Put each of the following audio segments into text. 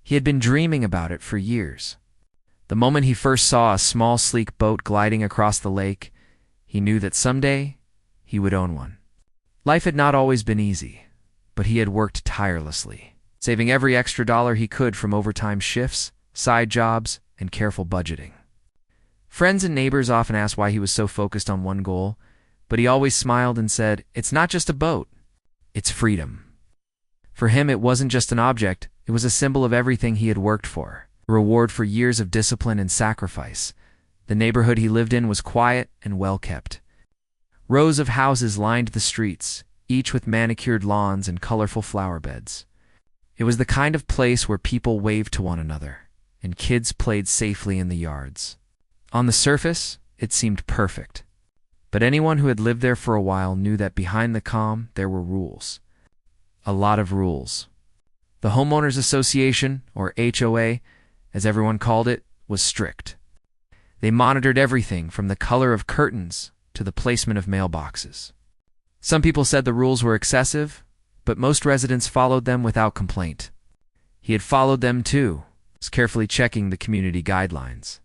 He had been dreaming about it for years. The moment he first saw a small, sleek boat gliding across the lake, he knew that someday he would own one. Life had not always been easy, but he had worked tirelessly, saving every extra dollar he could from overtime shifts, side jobs, and careful budgeting. Friends and neighbors often asked why he was so focused on one goal, but he always smiled and said, "It's not just a boat, it's freedom." For him, it wasn't just an object, it was a symbol of everything he had worked for, a reward for years of discipline and sacrifice. The neighborhood he lived in was quiet and well-kept. Rows of houses lined the streets, each with manicured lawns and colorful flower beds. It was the kind of place where people waved to one another, and kids played safely in the yards. On the surface, it seemed perfect. But anyone who had lived there for a while knew that behind the calm there were rules. A lot of rules. The Homeowners Association, or HOA, as everyone called it, was strict. They monitored everything from the color of curtains to the placement of mailboxes. Some people said the rules were excessive, but most residents followed them without complaint. He had followed them too, carefully checking the community guidelines.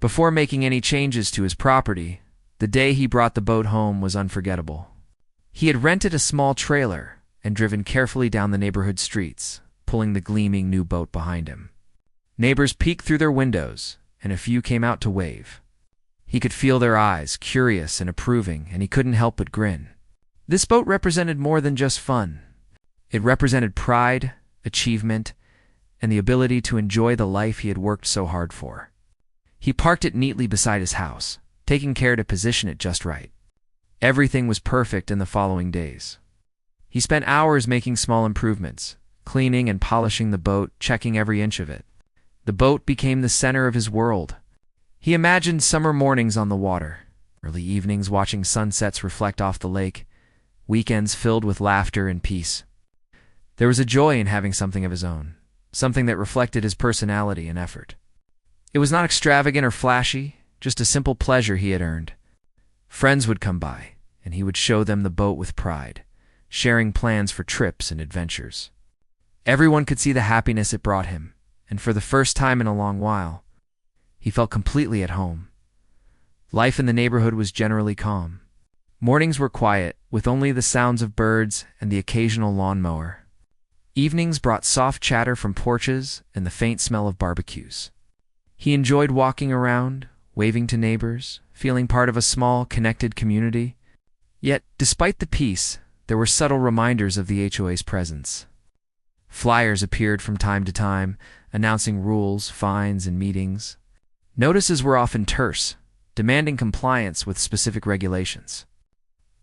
Before making any changes to his property, the day he brought the boat home was unforgettable. He had rented a small trailer and driven carefully down the neighborhood streets, pulling the gleaming new boat behind him. Neighbors peeked through their windows, and a few came out to wave. He could feel their eyes, curious and approving, and he couldn't help but grin. This boat represented more than just fun. It represented pride, achievement, and the ability to enjoy the life he had worked so hard for. He parked it neatly beside his house, taking care to position it just right. Everything was perfect in the following days. He spent hours making small improvements, cleaning and polishing the boat, checking every inch of it. The boat became the center of his world. He imagined summer mornings on the water, early evenings watching sunsets reflect off the lake, weekends filled with laughter and peace. There was a joy in having something of his own, something that reflected his personality and effort. It was not extravagant or flashy, just a simple pleasure he had earned. Friends would come by, and he would show them the boat with pride, sharing plans for trips and adventures. Everyone could see the happiness it brought him, and for the first time in a long while, he felt completely at home. Life in the neighborhood was generally calm. Mornings were quiet, with only the sounds of birds and the occasional lawnmower. Evenings brought soft chatter from porches and the faint smell of barbecues. He enjoyed walking around, waving to neighbors, feeling part of a small, connected community. Yet, despite the peace, there were subtle reminders of the HOA's presence. Flyers appeared from time to time, announcing rules, fines, and meetings. Notices were often terse, demanding compliance with specific regulations.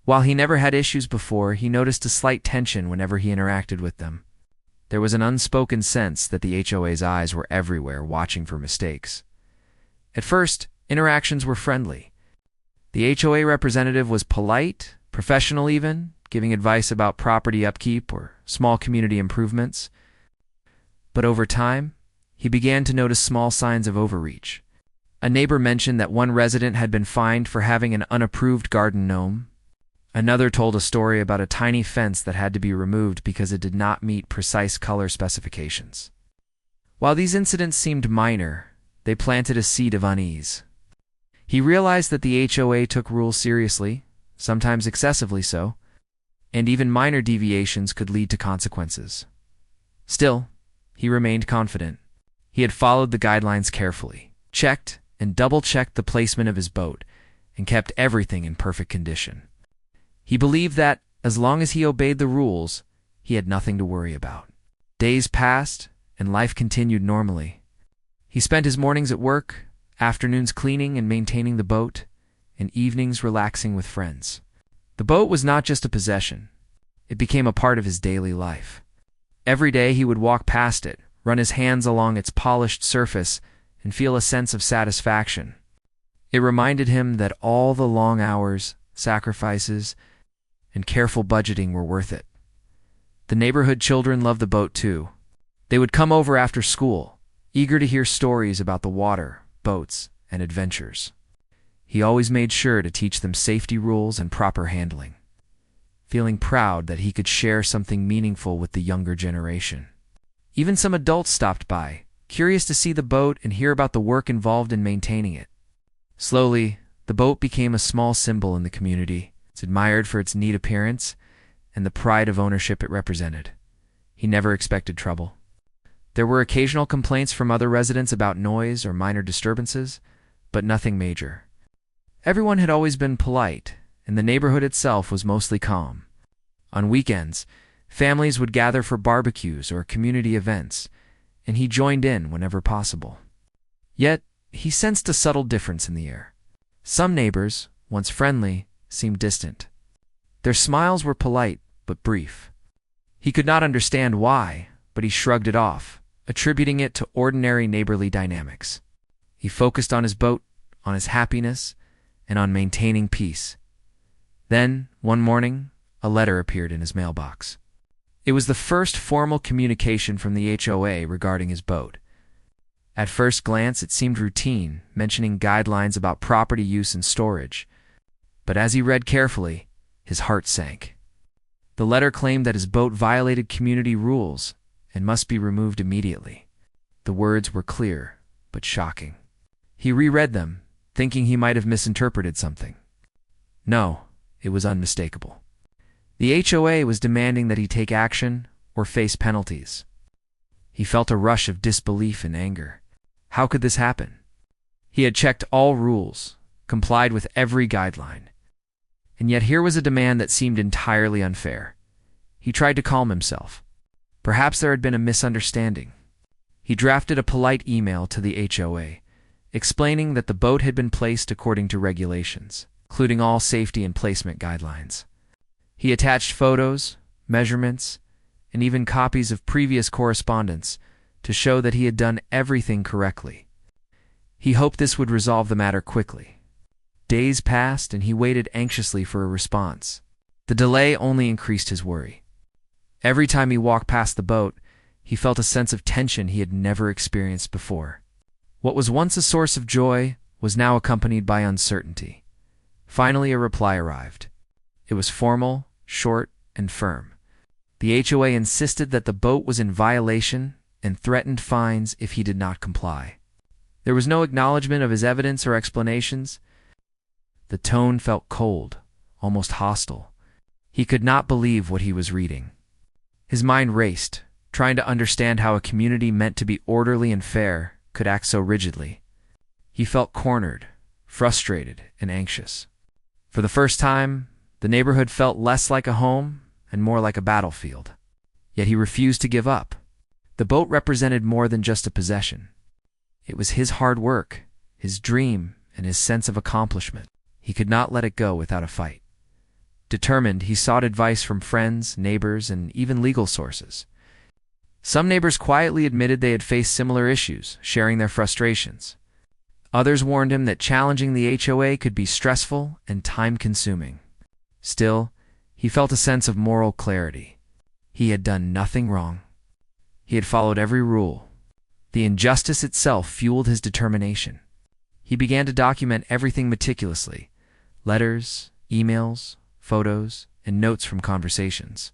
While he never had issues before, he noticed a slight tension whenever he interacted with them. There was an unspoken sense that the HOA's eyes were everywhere, watching for mistakes. At first, interactions were friendly. The HOA representative was polite, professional even, giving advice about property upkeep or small community improvements. But over time, he began to notice small signs of overreach. A neighbor mentioned that one resident had been fined for having an unapproved garden gnome. Another told a story about a tiny fence that had to be removed because it did not meet precise color specifications. While these incidents seemed minor, they planted a seed of unease. He realized that the HOA took rules seriously, sometimes excessively so, and even minor deviations could lead to consequences. Still, he remained confident. He had followed the guidelines carefully, checked and double-checked the placement of his boat, and kept everything in perfect condition. He believed that, as long as he obeyed the rules, he had nothing to worry about. Days passed, and life continued normally. He spent his mornings at work, afternoons cleaning and maintaining the boat, and evenings relaxing with friends. The boat was not just a possession. It became a part of his daily life. Every day he would walk past it, run his hands along its polished surface, and feel a sense of satisfaction. It reminded him that all the long hours, sacrifices, and careful budgeting were worth it. The neighborhood children loved the boat too. They would come over after school, eager to hear stories about the water, boats, and adventures. He always made sure to teach them safety rules and proper handling, feeling proud that he could share something meaningful with the younger generation. Even some adults stopped by, curious to see the boat and hear about the work involved in maintaining it. Slowly, the boat became a small symbol in the community. It's admired for its neat appearance and the pride of ownership it represented. He never expected trouble. There were occasional complaints from other residents about noise or minor disturbances, but nothing major. Everyone had always been polite, and the neighborhood itself was mostly calm. On weekends, families would gather for barbecues or community events, and he joined in whenever possible. Yet, he sensed a subtle difference in the air. Some neighbors, once friendly, seemed distant. Their smiles were polite but brief. He could not understand why, but he shrugged it off, attributing it to ordinary neighborly dynamics. He focused on his boat, on his happiness, and on maintaining peace. Then, one morning, a letter appeared in his mailbox. It was the first formal communication from the HOA regarding his boat. At first glance, it seemed routine, mentioning guidelines about property use and storage. But as he read carefully, his heart sank. The letter claimed that his boat violated community rules and must be removed immediately. The words were clear, but shocking. He reread them, thinking he might have misinterpreted something. No, it was unmistakable. The HOA was demanding that he take action or face penalties. He felt a rush of disbelief and anger. How could this happen? He had checked all rules, complied with every guideline. And yet here was a demand that seemed entirely unfair. He tried to calm himself. Perhaps there had been a misunderstanding. He drafted a polite email to the HOA, explaining that the boat had been placed according to regulations, including all safety and placement guidelines. He attached photos, measurements, and even copies of previous correspondence to show that he had done everything correctly. He hoped this would resolve the matter quickly. Days passed, and he waited anxiously for a response. The delay only increased his worry. Every time he walked past the boat, he felt a sense of tension he had never experienced before. What was once a source of joy was now accompanied by uncertainty. Finally, a reply arrived. It was formal, short, and firm. The HOA insisted that the boat was in violation and threatened fines if he did not comply. There was no acknowledgement of his evidence or explanations. The tone felt cold, almost hostile. He could not believe what he was reading. His mind raced, trying to understand how a community meant to be orderly and fair could act so rigidly. He felt cornered, frustrated, and anxious. For the first time, the neighborhood felt less like a home and more like a battlefield. Yet he refused to give up. The boat represented more than just a possession. It was his hard work, his dream, and his sense of accomplishment. He could not let it go without a fight. Determined, he sought advice from friends, neighbors, and even legal sources. Some neighbors quietly admitted they had faced similar issues, sharing their frustrations. Others warned him that challenging the HOA could be stressful and time-consuming. Still, he felt a sense of moral clarity. He had done nothing wrong. He had followed every rule. The injustice itself fueled his determination. He began to document everything meticulously: letters, emails, photos, and notes from conversations.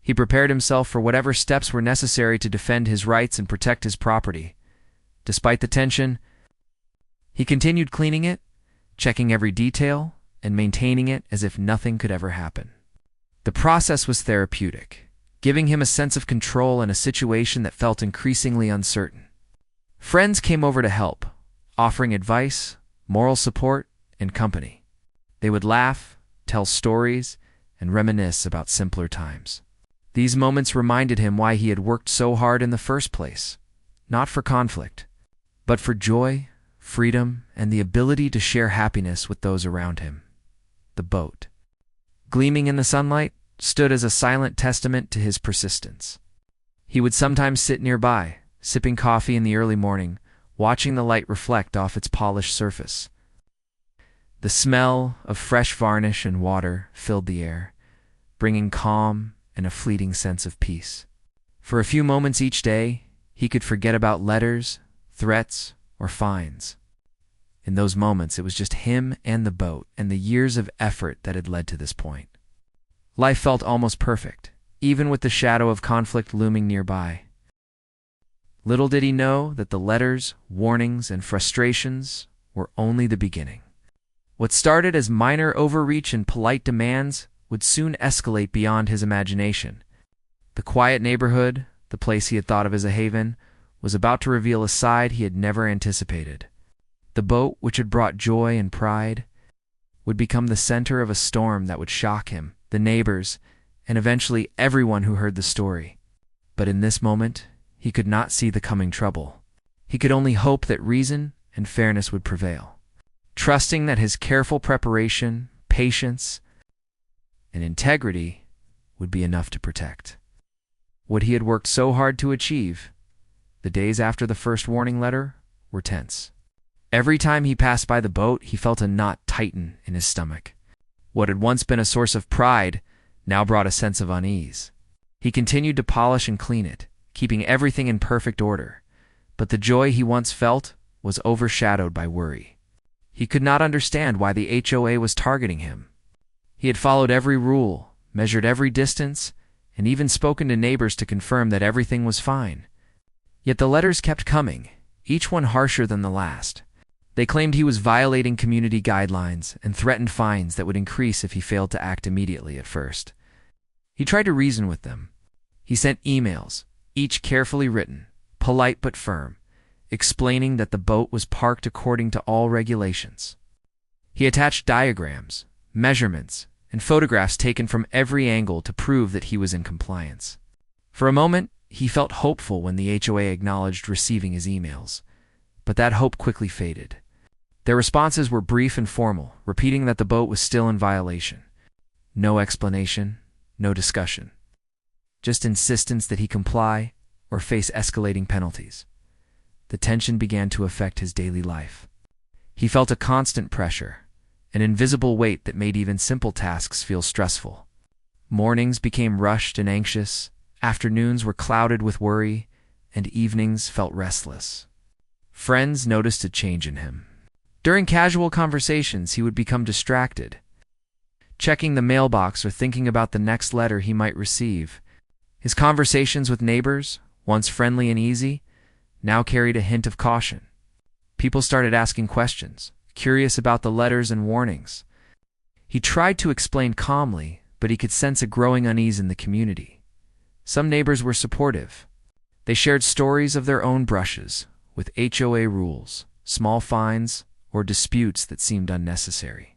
He prepared himself for whatever steps were necessary to defend his rights and protect his property. Despite the tension, he continued cleaning it, checking every detail, and maintaining it as if nothing could ever happen. The process was therapeutic, giving him a sense of control in a situation that felt increasingly uncertain. Friends came over to help, offering advice, moral support, and company. They would laugh, tell stories, and reminisce about simpler times. These moments reminded him why he had worked so hard in the first place, not for conflict, but for joy, freedom, and the ability to share happiness with those around him. The boat, gleaming in the sunlight, stood as a silent testament to his persistence. He would sometimes sit nearby, sipping coffee in the early morning, watching the light reflect off its polished surface. The smell of fresh varnish and water filled the air, bringing calm and a fleeting sense of peace. For a few moments each day, he could forget about letters, threats, or fines. In those moments, it was just him and the boat and the years of effort that had led to this point. Life felt almost perfect, even with the shadow of conflict looming nearby. Little did he know that the letters, warnings, and frustrations were only the beginning. What started as minor overreach and polite demands would soon escalate beyond his imagination. The quiet neighborhood, the place he had thought of as a haven, was about to reveal a side he had never anticipated. The boat, which had brought joy and pride, would become the center of a storm that would shock him, the neighbors, and eventually everyone who heard the story. But in this moment, he could not see the coming trouble. He could only hope that reason and fairness would prevail, trusting that his careful preparation, patience, and integrity would be enough to protect what he had worked so hard to achieve. The days after the first warning letter were tense. Every time he passed by the boat, he felt a knot tighten in his stomach. What had once been a source of pride now brought a sense of unease. He continued to polish and clean it, keeping everything in perfect order, but the joy he once felt was overshadowed by worry. He could not understand why the HOA was targeting him. He had followed every rule, measured every distance, and even spoken to neighbors to confirm that everything was fine. Yet the letters kept coming, each one harsher than the last. They claimed he was violating community guidelines and threatened fines that would increase if he failed to act immediately at first. He tried to reason with them. He sent emails, each carefully written, polite but firm, explaining that the boat was parked according to all regulations. He attached diagrams, measurements, and photographs taken from every angle to prove that he was in compliance. For a moment, he felt hopeful when the HOA acknowledged receiving his emails, but that hope quickly faded. Their responses were brief and formal, repeating that the boat was still in violation. No explanation, no discussion. Just insistence that he comply or face escalating penalties. The tension began to affect his daily life. He felt a constant pressure, an invisible weight that made even simple tasks feel stressful. Mornings became rushed and anxious, afternoons were clouded with worry, and evenings felt restless. Friends noticed a change in him. During casual conversations, he would become distracted, checking the mailbox or thinking about the next letter he might receive. His conversations with neighbors, once friendly and easy, now carried a hint of caution. People started asking questions, curious about the letters and warnings. He tried to explain calmly, but he could sense a growing unease in the community. Some neighbors were supportive. They shared stories of their own brushes with HOA rules, small fines, or disputes that seemed unnecessary.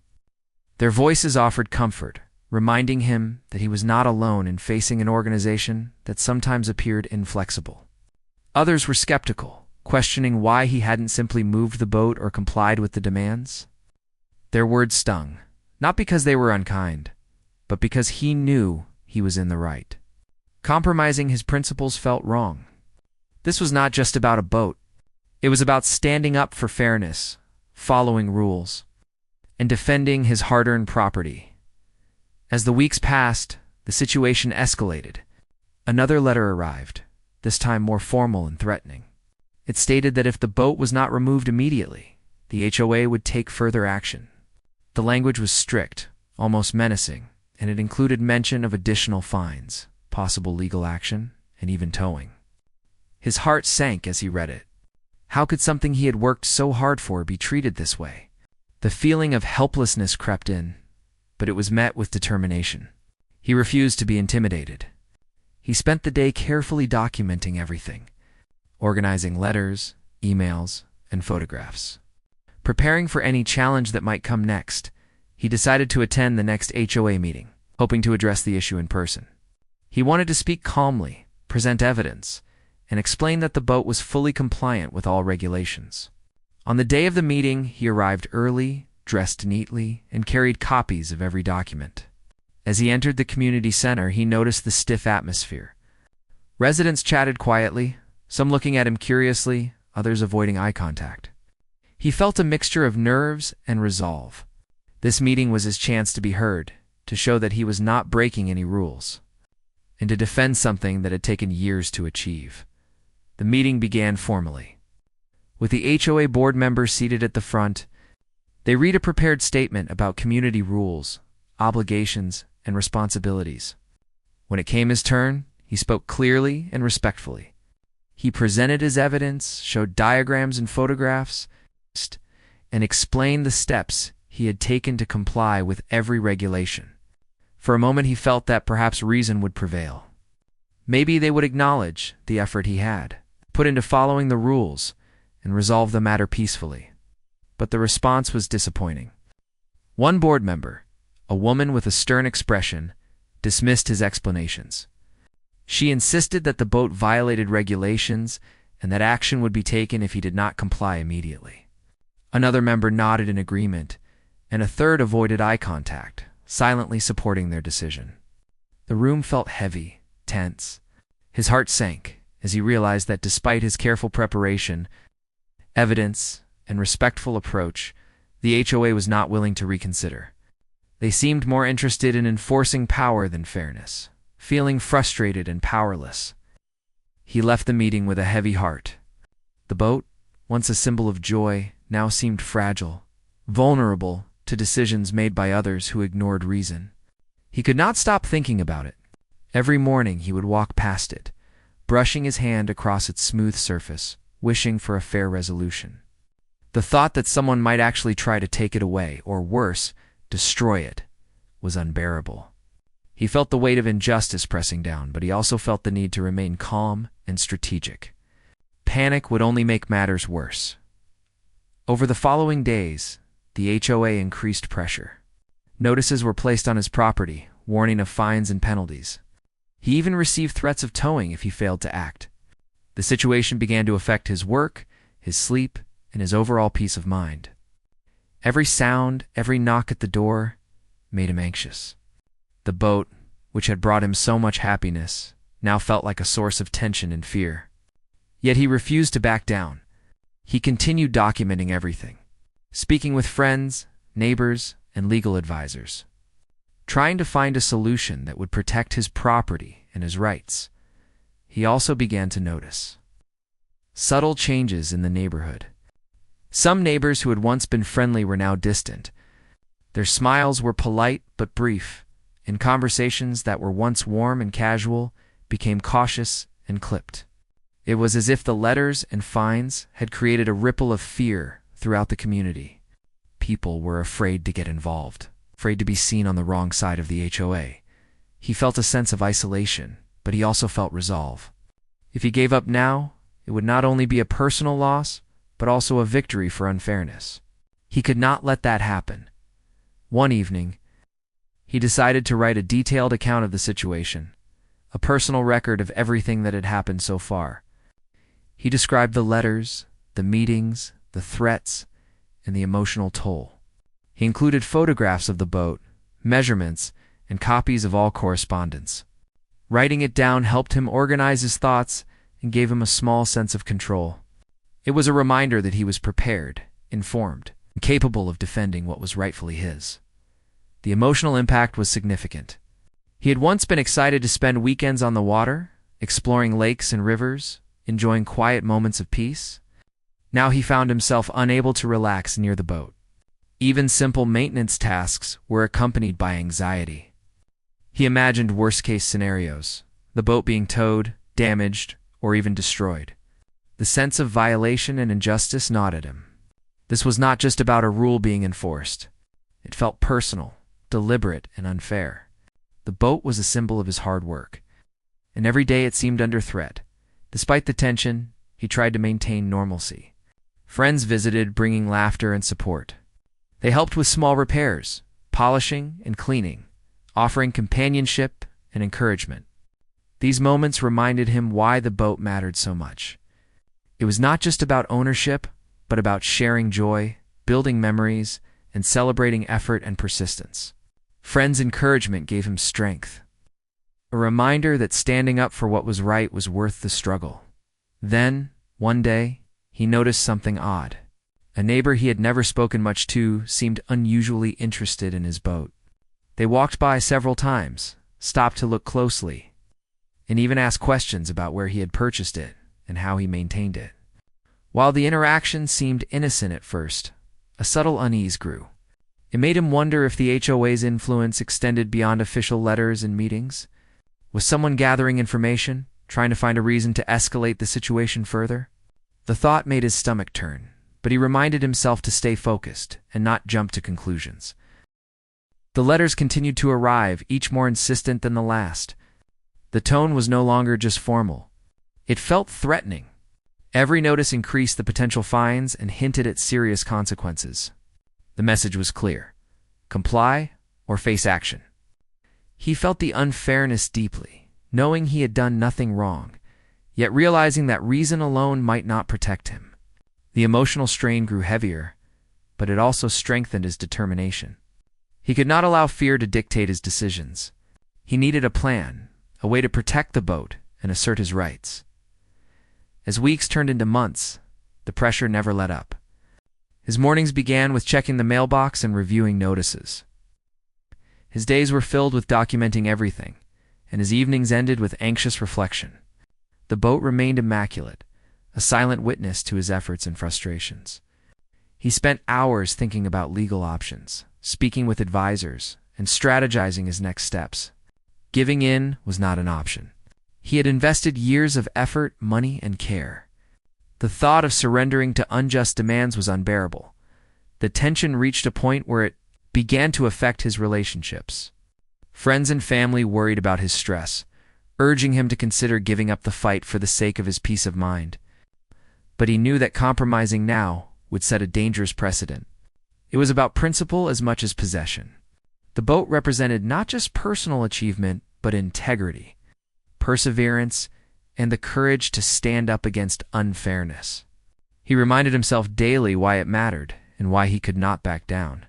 Their voices offered comfort, reminding him that he was not alone in facing an organization that sometimes appeared inflexible. Others were skeptical, questioning why he hadn't simply moved the boat or complied with the demands. Their words stung, not because they were unkind, but because he knew he was in the right. Compromising his principles felt wrong. This was not just about a boat. It was about standing up for fairness, following rules, and defending his hard-earned property. As the weeks passed, the situation escalated. Another letter arrived, this time more formal and threatening. It stated that if the boat was not removed immediately, the HOA would take further action. The language was strict, almost menacing, and it included mention of additional fines, possible legal action, and even towing. His heart sank as he read it. How could something he had worked so hard for be treated this way? The feeling of helplessness crept in, but it was met with determination. He refused to be intimidated. He spent the day carefully documenting everything, organizing letters, emails, and photographs. Preparing for any challenge that might come next, he decided to attend the next HOA meeting, hoping to address the issue in person. He wanted to speak calmly, present evidence, and explain that the boat was fully compliant with all regulations. On the day of the meeting, he arrived early, dressed neatly, and carried copies of every document. As he entered the community center, he noticed the stiff atmosphere. Residents chatted quietly, some looking at him curiously, others avoiding eye contact. He felt a mixture of nerves and resolve. This meeting was his chance to be heard, to show that he was not breaking any rules, and to defend something that had taken years to achieve. The meeting began formally. With the HOA board members seated at the front, they read a prepared statement about community rules, obligations, and responsibilities. When it came his turn, he spoke clearly and respectfully. He presented his evidence, showed diagrams and photographs, and explained the steps he had taken to comply with every regulation. For a moment he felt that perhaps reason would prevail. Maybe they would acknowledge the effort he had put into following the rules and resolve the matter peacefully. But the response was disappointing. One board member, a woman with a stern expression, dismissed his explanations. She insisted that the boat violated regulations and that action would be taken if he did not comply immediately. Another member nodded in agreement, and a third avoided eye contact, silently supporting their decision. The room felt heavy, tense. His heart sank as he realized that despite his careful preparation, evidence, and respectful approach, the HOA was not willing to reconsider. They seemed more interested in enforcing power than fairness. Feeling frustrated and powerless, he left the meeting with a heavy heart. The boat, once a symbol of joy, now seemed fragile, vulnerable to decisions made by others who ignored reason. He could not stop thinking about it. Every morning he would walk past it, brushing his hand across its smooth surface, wishing for a fair resolution. The thought that someone might actually try to take it away, or worse, destroy it, was unbearable. He felt the weight of injustice pressing down, but he also felt the need to remain calm and strategic. Panic would only make matters worse. Over the following days, the HOA increased pressure. Notices were placed on his property, warning of fines and penalties. He even received threats of towing if he failed to act. The situation began to affect his work, his sleep, and his overall peace of mind. Every sound, every knock at the door, made him anxious. The boat, which had brought him so much happiness, now felt like a source of tension and fear. Yet he refused to back down. He continued documenting everything, speaking with friends, neighbors, and legal advisors, trying to find a solution that would protect his property and his rights. He also began to notice subtle changes in the neighborhood. Some neighbors who had once been friendly were now distant. Their smiles were polite but brief, and conversations that were once warm and casual became cautious and clipped. It was as if the letters and fines had created a ripple of fear throughout the community. People were afraid to get involved, afraid to be seen on the wrong side of the HOA. He felt a sense of isolation, but he also felt resolve. If he gave up now, it would not only be a personal loss, but also a victory for unfairness. He could not let that happen. One evening, he decided to write a detailed account of the situation, a personal record of everything that had happened so far. He described the letters, the meetings, the threats, and the emotional toll. He included photographs of the boat, measurements, and copies of all correspondence. Writing it down helped him organize his thoughts and gave him a small sense of control. It was a reminder that he was prepared, informed, and capable of defending what was rightfully his. The emotional impact was significant. He had once been excited to spend weekends on the water, exploring lakes and rivers, enjoying quiet moments of peace. Now he found himself unable to relax near the boat. Even simple maintenance tasks were accompanied by anxiety. He imagined worst-case scenarios, the boat being towed, damaged, or even destroyed. The sense of violation and injustice gnawed at him. This was not just about a rule being enforced. It felt personal, deliberate, and unfair. The boat was a symbol of his hard work, and every day it seemed under threat. Despite the tension, he tried to maintain normalcy. Friends visited, bringing laughter and support. They helped with small repairs, polishing and cleaning, offering companionship and encouragement. These moments reminded him why the boat mattered so much. It was not just about ownership, but about sharing joy, building memories, and celebrating effort and persistence. Friends' encouragement gave him strength, a reminder that standing up for what was right was worth the struggle. Then, one day, he noticed something odd. A neighbor he had never spoken much to seemed unusually interested in his boat. They walked by several times, stopped to look closely, and even asked questions about where he had purchased it and how he maintained it. While the interaction seemed innocent at first, a subtle unease grew. It made him wonder if the HOA's influence extended beyond official letters and meetings. Was someone gathering information, trying to find a reason to escalate the situation further? The thought made his stomach turn, but he reminded himself to stay focused and not jump to conclusions. The letters continued to arrive, each more insistent than the last. The tone was no longer just formal. It felt threatening. Every notice increased the potential fines and hinted at serious consequences. The message was clear: comply or face action. He felt the unfairness deeply, knowing he had done nothing wrong, yet realizing that reason alone might not protect him. The emotional strain grew heavier, but it also strengthened his determination. He could not allow fear to dictate his decisions. He needed a plan, a way to protect the boat and assert his rights. As weeks turned into months, the pressure never let up. His mornings began with checking the mailbox and reviewing notices. His days were filled with documenting everything, and his evenings ended with anxious reflection. The boat remained immaculate, a silent witness to his efforts and frustrations. He spent hours thinking about legal options, speaking with advisors, and strategizing his next steps. Giving in was not an option. He had invested years of effort, money, and care. The thought of surrendering to unjust demands was unbearable. The tension reached a point where it began to affect his relationships. Friends and family worried about his stress, urging him to consider giving up the fight for the sake of his peace of mind. But he knew that compromising now would set a dangerous precedent. It was about principle as much as possession. The boat represented not just personal achievement, but integrity, perseverance, and the courage to stand up against unfairness. He reminded himself daily why it mattered and why he could not back down.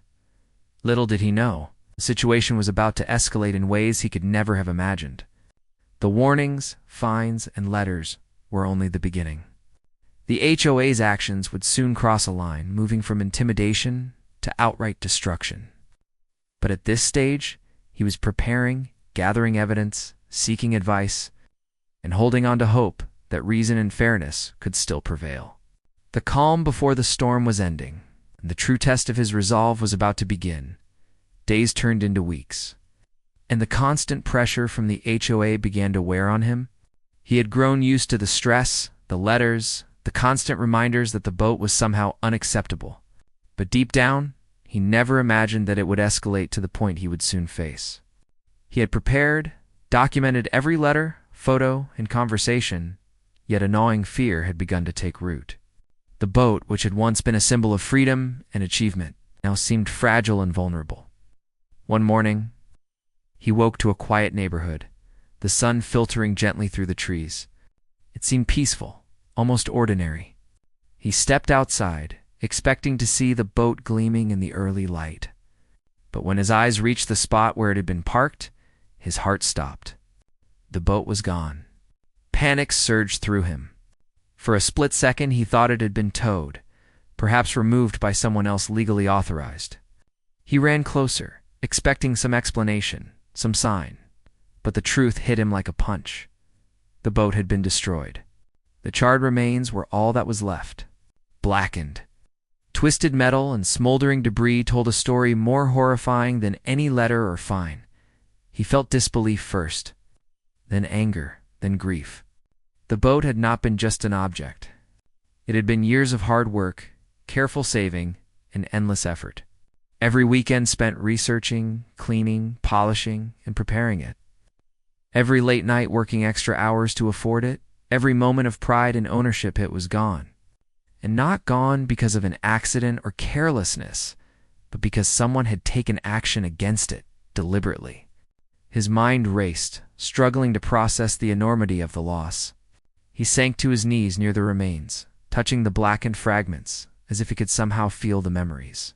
Little did he know, the situation was about to escalate in ways he could never have imagined. The warnings, fines, and letters were only the beginning. The HOA's actions would soon cross a line, moving from intimidation to outright destruction. But at this stage, he was preparing, gathering evidence, seeking advice, and holding on to hope that reason and fairness could still prevail. The calm before the storm was ending, and the true test of his resolve was about to begin. Days turned into weeks, and the constant pressure from the HOA began to wear on him. He had grown used to the stress, the letters, the constant reminders that the boat was somehow unacceptable. But deep down, he never imagined that it would escalate to the point he would soon face. He had prepared, documented every letter, photo, and conversation, yet a gnawing fear had begun to take root. The boat, which had once been a symbol of freedom and achievement, now seemed fragile and vulnerable. One morning, he woke to a quiet neighborhood, the sun filtering gently through the trees. It seemed peaceful, almost ordinary. He stepped outside, expecting to see the boat gleaming in the early light. But when his eyes reached the spot where it had been parked, his heart stopped. The boat was gone. Panic surged through him. For a split second, he thought it had been towed, perhaps removed by someone else legally authorized. He ran closer, expecting some explanation, some sign. But the truth hit him like a punch. The boat had been destroyed. The charred remains were all that was left, blackened. Twisted metal and smoldering debris told a story more horrifying than any letter or fine. He felt disbelief first, then anger, then grief. The boat had not been just an object. It had been years of hard work, careful saving, and endless effort. Every weekend spent researching, cleaning, polishing, and preparing it. Every late night working extra hours to afford it, every moment of pride and ownership it was gone. And not gone because of an accident or carelessness, but because someone had taken action against it, deliberately. His mind raced, struggling to process the enormity of the loss. He sank to his knees near the remains, touching the blackened fragments, as if he could somehow feel the memories.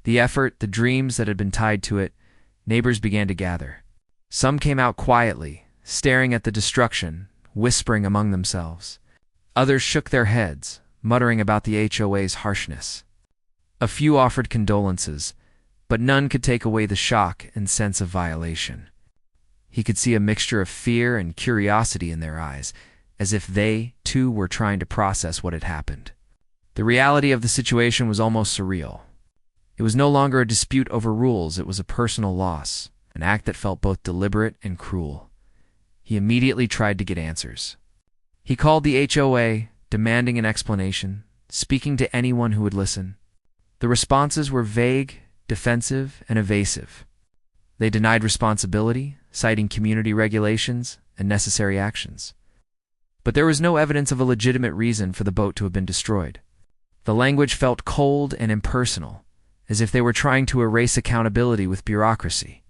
The effort, the dreams that had been tied to it, neighbors began to gather. Some came out quietly, staring at the destruction, whispering among themselves. Others shook their heads, muttering about the HOA's harshness. A few offered condolences, but none could take away the shock and sense of violation. He could see a mixture of fear and curiosity in their eyes, as if they, too, were trying to process what had happened. The reality of the situation was almost surreal. It was no longer a dispute over rules, it was a personal loss, an act that felt both deliberate and cruel. He immediately tried to get answers. He called the HOA, demanding an explanation, speaking to anyone who would listen. The responses were vague, defensive, and evasive. They denied responsibility, citing community regulations and necessary actions. But there was no evidence of a legitimate reason for the boat to have been destroyed. The language felt cold and impersonal, as if they were trying to erase accountability with bureaucracy.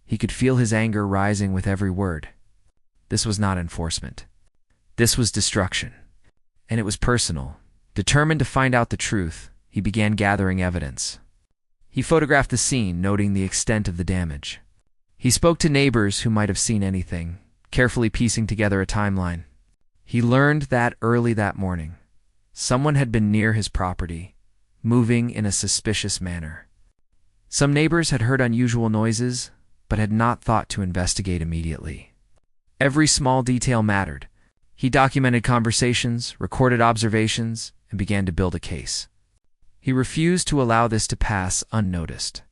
He could feel his anger rising with every word. This was not enforcement. This was destruction. And it was personal. Determined to find out the truth, he began gathering evidence. He photographed the scene, noting the extent of the damage. He spoke to neighbors who might have seen anything, carefully piecing together a timeline. He learned that early that morning, someone had been near his property, moving in a suspicious manner. Some neighbors had heard unusual noises, but had not thought to investigate immediately. Every small detail mattered. He documented conversations, recorded observations, and began to build a case. He refused to allow this to pass unnoticed.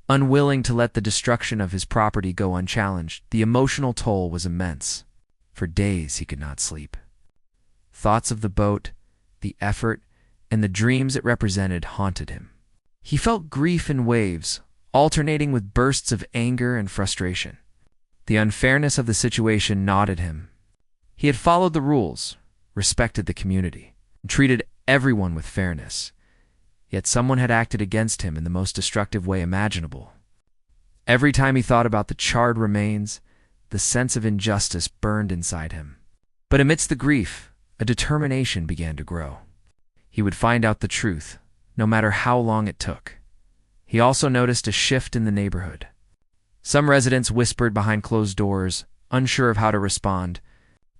Unwilling to let the destruction of his property go unchallenged, the emotional toll was immense. For days he could not sleep. Thoughts of the boat, the effort, and the dreams it represented haunted him. He felt grief in waves, alternating with bursts of anger and frustration. The unfairness of the situation gnawed at him. He had followed the rules, respected the community, and treated everyone with fairness. Yet someone had acted against him in the most destructive way imaginable. Every time he thought about the charred remains, the sense of injustice burned inside him. But amidst the grief, a determination began to grow. He would find out the truth, no matter how long it took. He also noticed a shift in the neighborhood. Some residents whispered behind closed doors, unsure of how to respond.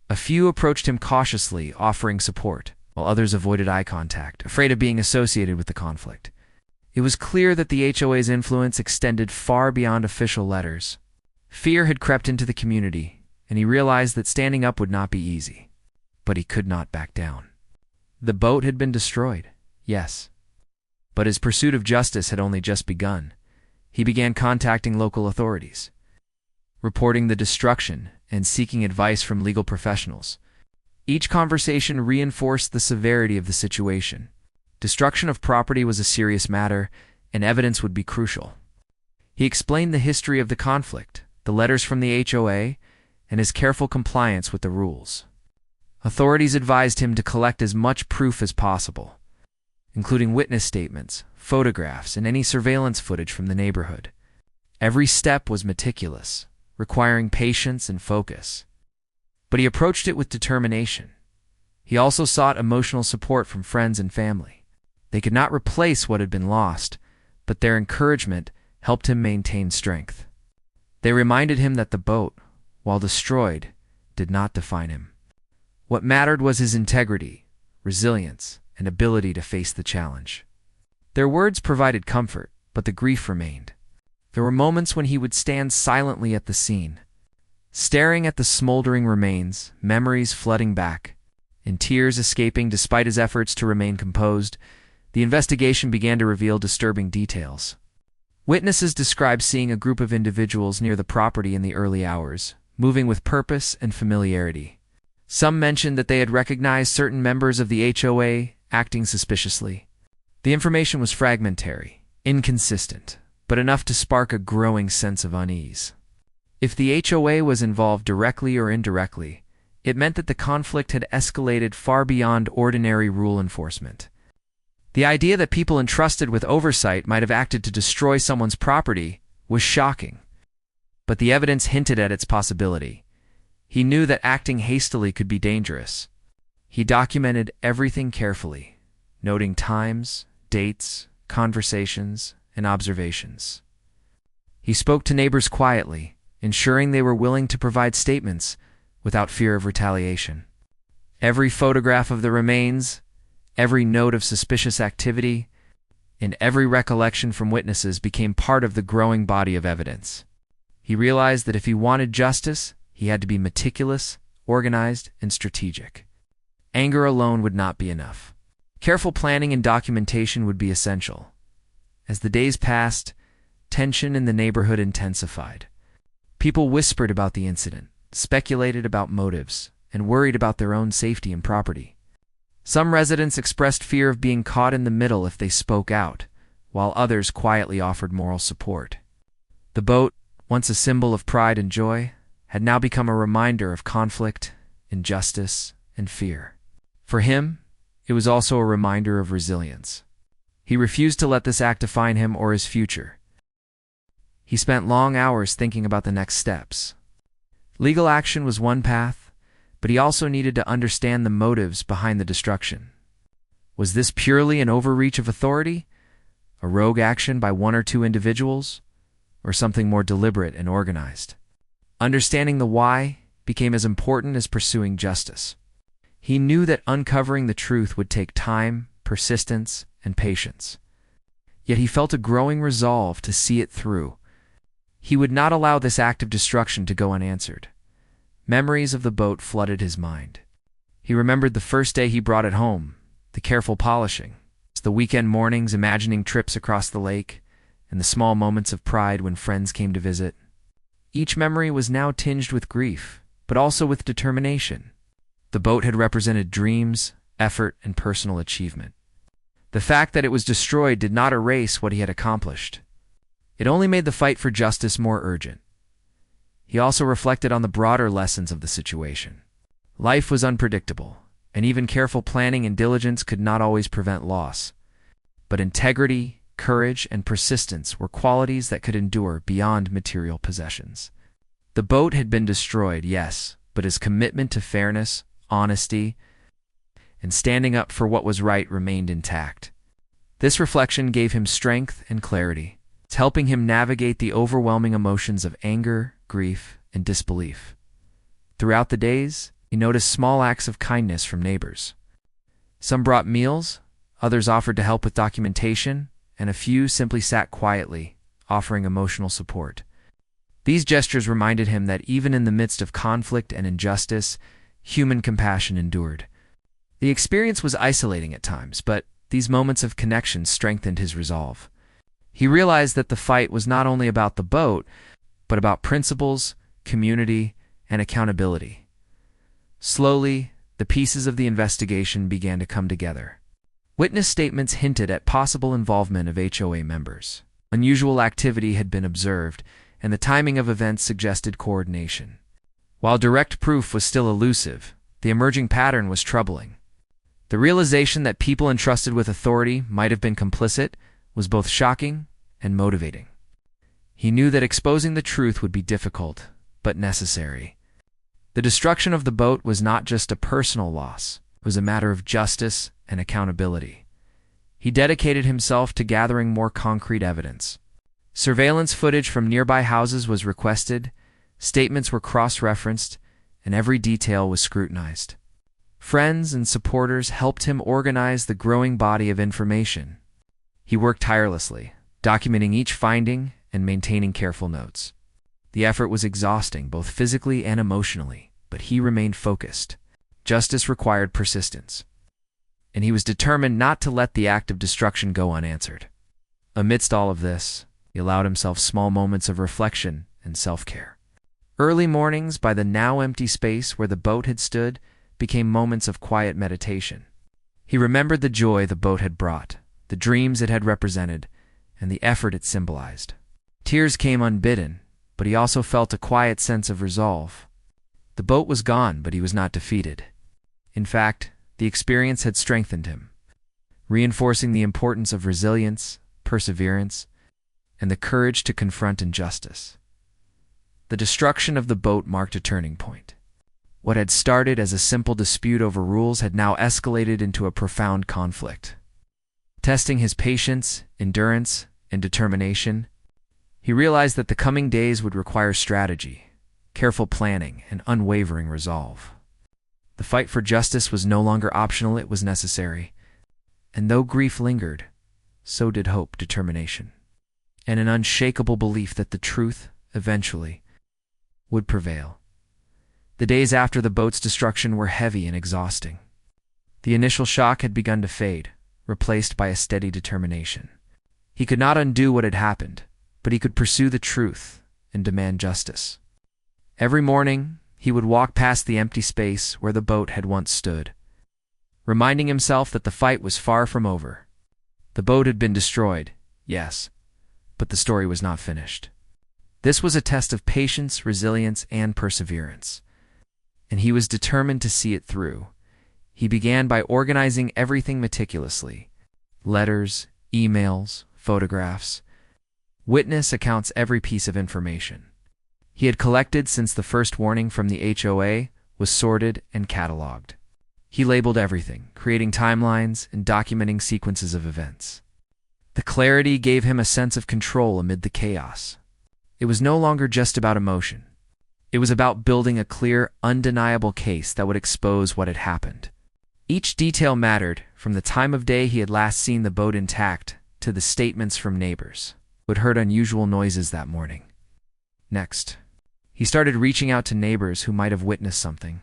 A few approached him cautiously, offering support, while others avoided eye contact, afraid of being associated with the conflict. It was clear that the HOA's influence extended far beyond official letters. Fear had crept into the community, and he realized that standing up would not be easy. But he could not back down. The boat had been destroyed, yes. But his pursuit of justice had only just begun. He began contacting local authorities, reporting the destruction and seeking advice from legal professionals. Each conversation reinforced the severity of the situation. Destruction of property was a serious matter, and evidence would be crucial. He explained the history of the conflict, the letters from the HOA, and his careful compliance with the rules. Authorities advised him to collect as much proof as possible, including witness statements, photographs, and any surveillance footage from the neighborhood. Every step was meticulous, requiring patience and focus. But he approached it with determination. He also sought emotional support from friends and family. They could not replace what had been lost, but their encouragement helped him maintain strength. They reminded him that the boat, while destroyed, did not define him. What mattered was his integrity, resilience, and ability to face the challenge. Their words provided comfort, but the grief remained. There were moments when he would stand silently at the scene, staring at the smoldering remains, memories flooding back, and tears escaping despite his efforts to remain composed. The investigation began to reveal disturbing details. Witnesses described seeing a group of individuals near the property in the early hours, moving with purpose and familiarity. Some mentioned that they had recognized certain members of the HOA acting suspiciously. The information was fragmentary, inconsistent, but enough to spark a growing sense of unease. If the HOA was involved directly or indirectly, it meant that the conflict had escalated far beyond ordinary rule enforcement. The idea that people entrusted with oversight might have acted to destroy someone's property was shocking, but the evidence hinted at its possibility. He knew that acting hastily could be dangerous. He documented everything carefully, noting times, dates, conversations, and observations. He spoke to neighbors quietly, ensuring they were willing to provide statements without fear of retaliation. Every photograph of the remains, every note of suspicious activity, and every recollection from witnesses became part of the growing body of evidence. He realized that if he wanted justice, he had to be meticulous, organized, and strategic. Anger alone would not be enough. Careful planning and documentation would be essential. As the days passed, tension in the neighborhood intensified. People whispered about the incident, speculated about motives, and worried about their own safety and property. Some residents expressed fear of being caught in the middle if they spoke out, while others quietly offered moral support. The boat, once a symbol of pride and joy, had now become a reminder of conflict, injustice, and fear. For him, it was also a reminder of resilience. He refused to let this act define him or his future. He spent long hours thinking about the next steps. Legal action was one path, but he also needed to understand the motives behind the destruction. Was this purely an overreach of authority, a rogue action by one or two individuals, or something more deliberate and organized? Understanding the why became as important as pursuing justice. He knew that uncovering the truth would take time, persistence, and patience. Yet he felt a growing resolve to see it through. He would not allow this act of destruction to go unanswered. Memories of the boat flooded his mind. He remembered the first day he brought it home, the careful polishing, the weekend mornings imagining trips across the lake, and the small moments of pride when friends came to visit. Each memory was now tinged with grief, but also with determination. The boat had represented dreams, effort, and personal achievement. The fact that it was destroyed did not erase what he had accomplished. It only made the fight for justice more urgent. He also reflected on the broader lessons of the situation. Life was unpredictable, and even careful planning and diligence could not always prevent loss. But integrity, courage, and persistence were qualities that could endure beyond material possessions. The boat had been destroyed, yes, but his commitment to fairness, honesty, and standing up for what was right remained intact. This reflection gave him strength and clarity, helping him navigate the overwhelming emotions of anger, grief, and disbelief. Throughout the days, he noticed small acts of kindness from neighbors. Some brought meals, others offered to help with documentation, and a few simply sat quietly, offering emotional support. These gestures reminded him that even in the midst of conflict and injustice, human compassion endured. The experience was isolating at times, but these moments of connection strengthened his resolve. He realized that the fight was not only about the boat, but about principles, community, and accountability. Slowly, the pieces of the investigation began to come together. Witness statements hinted at possible involvement of HOA members. Unusual activity had been observed, and the timing of events suggested coordination. While direct proof was still elusive, the emerging pattern was troubling. The realization that people entrusted with authority might have been complicit was both shocking and motivating. He knew that exposing the truth would be difficult, but necessary. The destruction of the boat was not just a personal loss, it was a matter of justice and accountability. He dedicated himself to gathering more concrete evidence. Surveillance footage from nearby houses was requested, statements were cross-referenced, and every detail was scrutinized. Friends and supporters helped him organize the growing body of information. He worked tirelessly, documenting each finding and maintaining careful notes. The effort was exhausting, both physically and emotionally, but he remained focused. Justice required persistence, and he was determined not to let the act of destruction go unanswered. Amidst all of this, he allowed himself small moments of reflection and self-care. Early mornings by the now empty space where the boat had stood became moments of quiet meditation. He remembered the joy the boat had brought, the dreams it had represented, and the effort it symbolized. Tears came unbidden, but he also felt a quiet sense of resolve. The boat was gone, but he was not defeated. In fact, the experience had strengthened him, reinforcing the importance of resilience, perseverance, and the courage to confront injustice. The destruction of the boat marked a turning point. What had started as a simple dispute over rules had now escalated into a profound conflict. Testing his patience, endurance, and determination, he realized that the coming days would require strategy, careful planning, and unwavering resolve. The fight for justice was no longer optional, it was necessary. And though grief lingered, so did hope, determination, and an unshakable belief that the truth, eventually, would prevail. The days after the boat's destruction were heavy and exhausting. The initial shock had begun to fade, replaced by a steady determination. He could not undo what had happened, but he could pursue the truth and demand justice. Every morning, he would walk past the empty space where the boat had once stood, reminding himself that the fight was far from over. The boat had been destroyed, yes, but the story was not finished. This was a test of patience, resilience, and perseverance, and he was determined to see it through. He began by organizing everything meticulously: letters, emails, photographs, witness accounts, every piece of information he had collected since the first warning from the HOA was sorted and cataloged. He labeled everything, creating timelines and documenting sequences of events. The clarity gave him a sense of control amid the chaos. It was no longer just about emotion. It was about building a clear, undeniable case that would expose what had happened. Each detail mattered, from the time of day he had last seen the boat intact to the statements from neighbors who had heard unusual noises that morning. Next, he started reaching out to neighbors who might have witnessed something.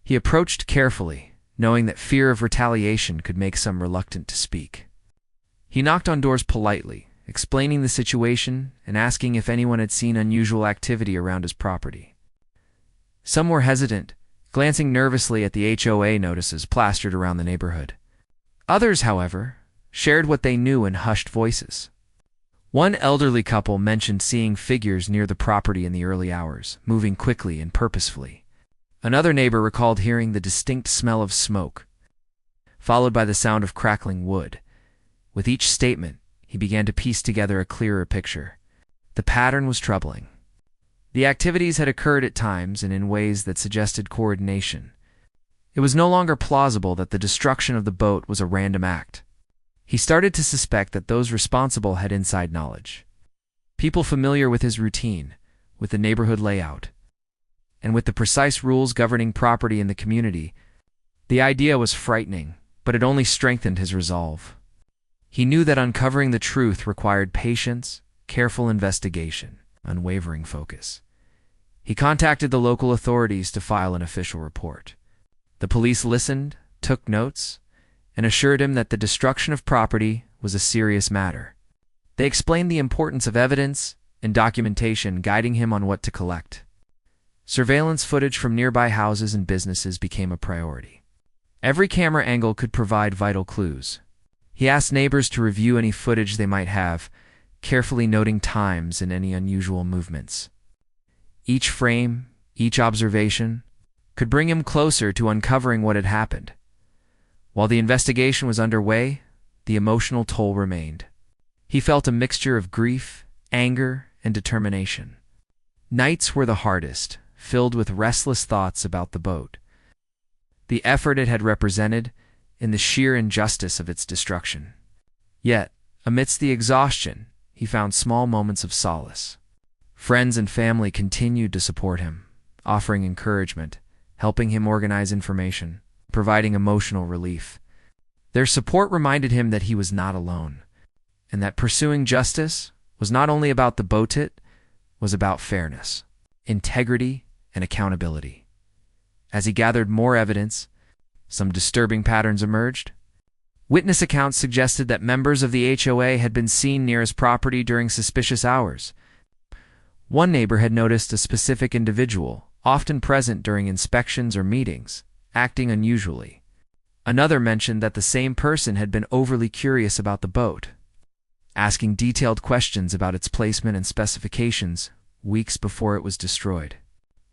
He approached carefully, knowing that fear of retaliation could make some reluctant to speak. He knocked on doors politely, explaining the situation and asking if anyone had seen unusual activity around his property. Some were hesitant, glancing nervously at the HOA notices plastered around the neighborhood. Others, however, shared what they knew in hushed voices. One elderly couple mentioned seeing figures near the property in the early hours, moving quickly and purposefully. Another neighbor recalled hearing the distinct smell of smoke, followed by the sound of crackling wood. With each statement, he began to piece together a clearer picture. The pattern was troubling. The activities had occurred at times and in ways that suggested coordination. It was no longer plausible that the destruction of the boat was a random act. He started to suspect that those responsible had inside knowledge. People familiar with his routine, with the neighborhood layout, and with the precise rules governing property in the community. The idea was frightening, but it only strengthened his resolve. He knew that uncovering the truth required patience, careful investigation, unwavering focus. He contacted the local authorities to file an official report. The police listened, took notes, and assured him that the destruction of property was a serious matter. They explained the importance of evidence and documentation, guiding him on what to collect. Surveillance footage from nearby houses and businesses became a priority. Every camera angle could provide vital clues. He asked neighbors to review any footage they might have, carefully noting times and any unusual movements. Each frame, each observation, could bring him closer to uncovering what had happened. While the investigation was underway, the emotional toll remained. He felt a mixture of grief, anger, and determination. Nights were the hardest, filled with restless thoughts about the boat, the effort it had represented, and the sheer injustice of its destruction. Yet, amidst the exhaustion, he found small moments of solace. Friends and family continued to support him, offering encouragement, helping him organize information, providing emotional relief. Their support reminded him that he was not alone, and that pursuing justice was not only about the boat, it was about fairness, integrity, and accountability. As he gathered more evidence, some disturbing patterns emerged. Witness accounts suggested that members of the HOA had been seen near his property during suspicious hours. One neighbor had noticed a specific individual, often present during inspections or meetings, acting unusually. Another mentioned that the same person had been overly curious about the boat, asking detailed questions about its placement and specifications weeks before it was destroyed.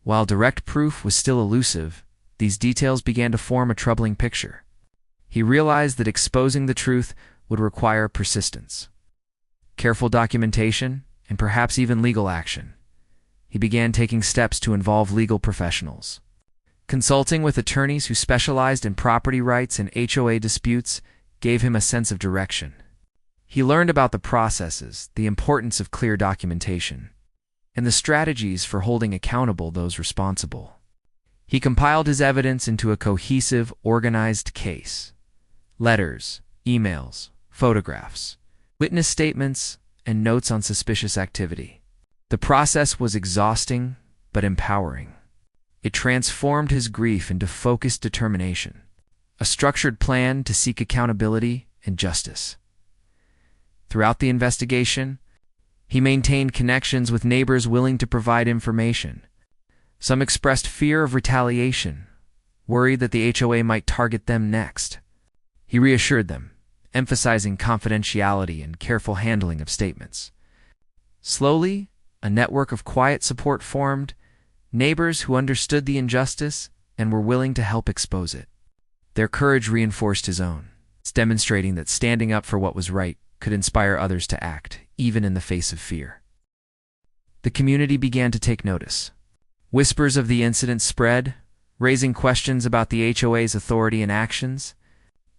While direct proof was still elusive, these details began to form a troubling picture. He realized that exposing the truth would require persistence, careful documentation, and perhaps even legal action. He began taking steps to involve legal professionals. Consulting with attorneys who specialized in property rights and HOA disputes gave him a sense of direction. He learned about the processes, the importance of clear documentation, and the strategies for holding accountable those responsible. He compiled his evidence into a cohesive, organized case. Letters, emails, photographs, witness statements, and notes on suspicious activity. The process was exhausting, but empowering. It transformed his grief into focused determination, a structured plan to seek accountability and justice. Throughout the investigation, he maintained connections with neighbors willing to provide information, Some expressed fear of retaliation, worried that the HOA might target them next. He reassured them, emphasizing confidentiality and careful handling of statements. Slowly, a network of quiet support formed, neighbors who understood the injustice and were willing to help expose it. Their courage reinforced his own, demonstrating that standing up for what was right could inspire others to act, even in the face of fear. The community began to take notice. Whispers of the incident spread, raising questions about the HOA's authority and actions.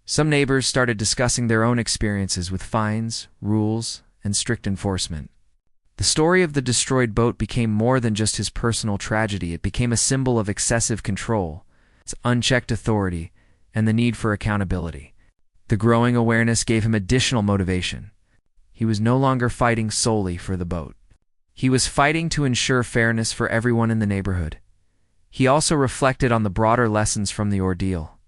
Some neighbors started discussing their own experiences with fines, rules, and strict enforcement. The story of the destroyed boat became more than just his personal tragedy. It became a symbol of excessive control, its unchecked authority, and the need for accountability. The growing awareness gave him additional motivation. He was no longer fighting solely for the boat. He was fighting to ensure fairness for everyone in the neighborhood. He also reflected on the broader lessons from the ordeal.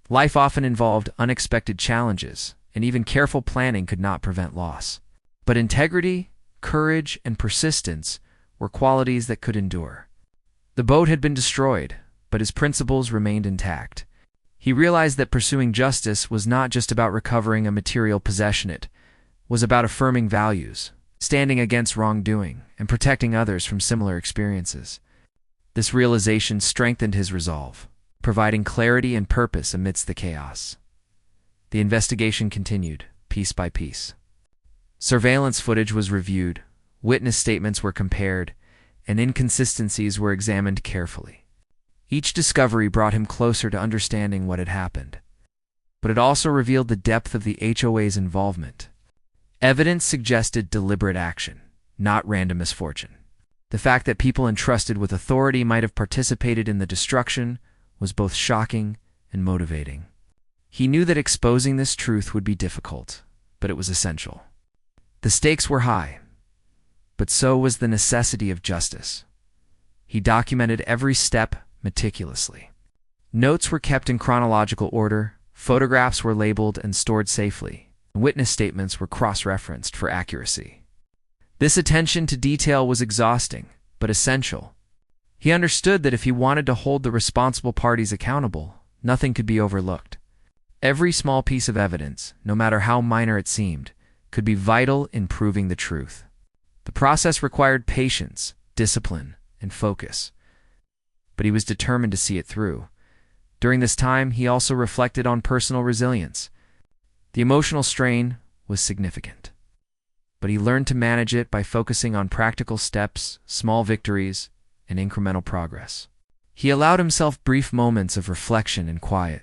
Life often involved unexpected challenges, and even careful planning could not prevent loss. But integrity, courage, and persistence were qualities that could endure. The boat had been destroyed, but his principles remained intact. He realized that pursuing justice was not just about recovering a material possession, it was about affirming values, standing against wrongdoing, and protecting others from similar experiences. This realization strengthened his resolve, providing clarity and purpose amidst the chaos. The investigation continued, piece by piece. Surveillance footage was reviewed, witness statements were compared, and inconsistencies were examined carefully. Each discovery brought him closer to understanding what had happened, but it also revealed the depth of the HOA's involvement. Evidence suggested deliberate action, not random misfortune. The fact that people entrusted with authority might have participated in the destruction was both shocking and motivating. He knew that exposing this truth would be difficult, but it was essential. The stakes were high, but so was the necessity of justice. He documented every step meticulously. Notes were kept in chronological order, photographs were labeled and stored safely, and witness statements were cross-referenced for accuracy. This attention to detail was exhausting, but essential. He understood that if he wanted to hold the responsible parties accountable, nothing could be overlooked. Every small piece of evidence, no matter how minor it seemed, could be vital in proving the truth. The process required patience, discipline, and focus, but he was determined to see it through. During this time, he also reflected on personal resilience. The emotional strain was significant, but he learned to manage it by focusing on practical steps, small victories, and incremental progress. He allowed himself brief moments of reflection and quiet,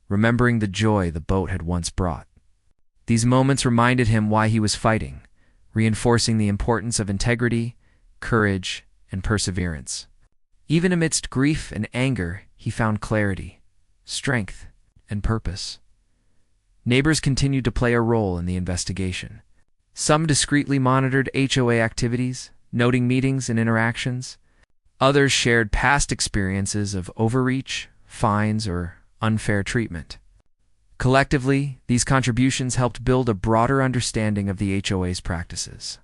remembering the joy the boat had once brought. These moments reminded him why he was fighting, reinforcing the importance of integrity, courage, and perseverance. Even amidst grief and anger, he found clarity, strength, and purpose. Neighbors continued to play a role in the investigation. Some discreetly monitored HOA activities, noting meetings and interactions. Others shared past experiences of overreach, fines, or unfair treatment. Collectively, these contributions helped build a broader understanding of the HOA's practices.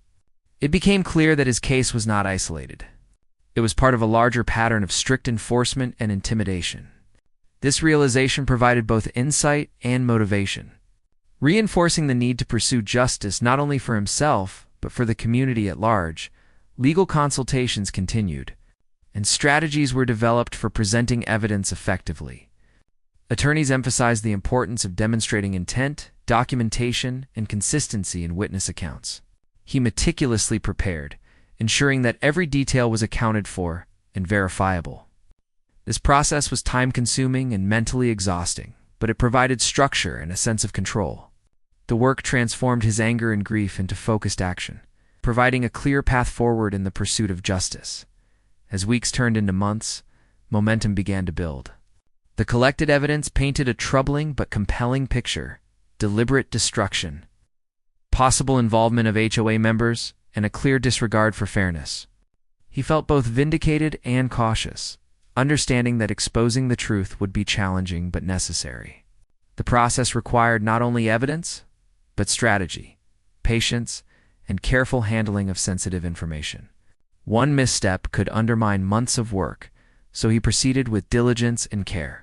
It became clear that his case was not isolated. It was part of a larger pattern of strict enforcement and intimidation. This realization provided both insight and motivation, reinforcing the need to pursue justice not only for himself, but for the community at large. Legal consultations continued, and strategies were developed for presenting evidence effectively. Attorneys emphasized the importance of demonstrating intent, documentation, and consistency in witness accounts. He meticulously prepared, ensuring that every detail was accounted for and verifiable. This process was time-consuming and mentally exhausting, but it provided structure and a sense of control. The work transformed his anger and grief into focused action, providing a clear path forward in the pursuit of justice. As weeks turned into months, momentum began to build. The collected evidence painted a troubling but compelling picture: deliberate destruction, possible involvement of HOA members, and a clear disregard for fairness. He felt both vindicated and cautious, understanding that exposing the truth would be challenging but necessary. The process required not only evidence, but strategy, patience, and careful handling of sensitive information. One misstep could undermine months of work, so he proceeded with diligence and care.